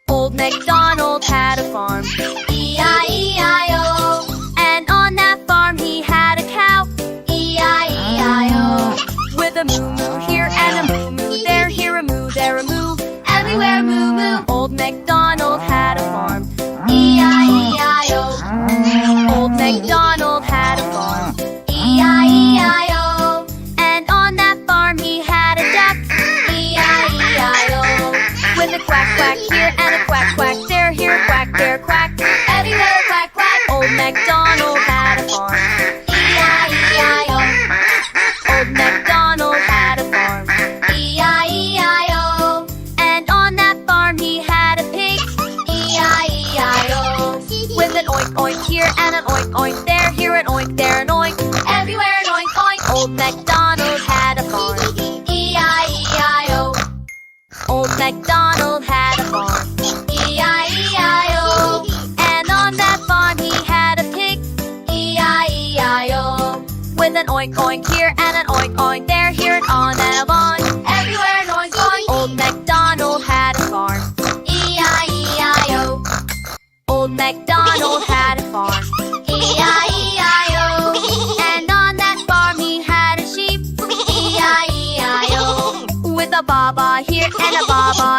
Old MacDonald had a farm, E-I-E-I-O. And on that farm he had a cow, E-I-E-I-O. With a moo-moo here and a moo-moo there, here a moo, there a moo, everywhere moo-moo. Old MacDonald had a farm, E-I-E-I-O. Old MacDonald had a farm, E-I-E-I-O. And on that farm he had a duck, E-I-E-I-O. With a quack quack here and a quack quack there, here a quack, there a quack, everywhere a quack quack. Old MacDonald had a farm, E-I-E-I-O. Old MacDonald had a farm, E-I-E-I-O. And on that farm he had a pig, E-I-E-I-O. With an oink oink here and an oink oink there, here an oink, there an oink, everywhere an oink oink. Old MacDonald had a farm, E-I-E-I-O. Old MacDonald had a farm, E-I-E-I-O. And on that farm he had a pig, E-I-E-I-O. With an oink oink here and an oink oink there, here an on and a on, everywhere an oink oink. Old MacDonald had a farm, E-I-E-I-O. Old MacDonald had a farm, E-I-E-I-O. And on that farm he had a sheep, E-I-E-I-O. With a baa-baa here and a baa-baa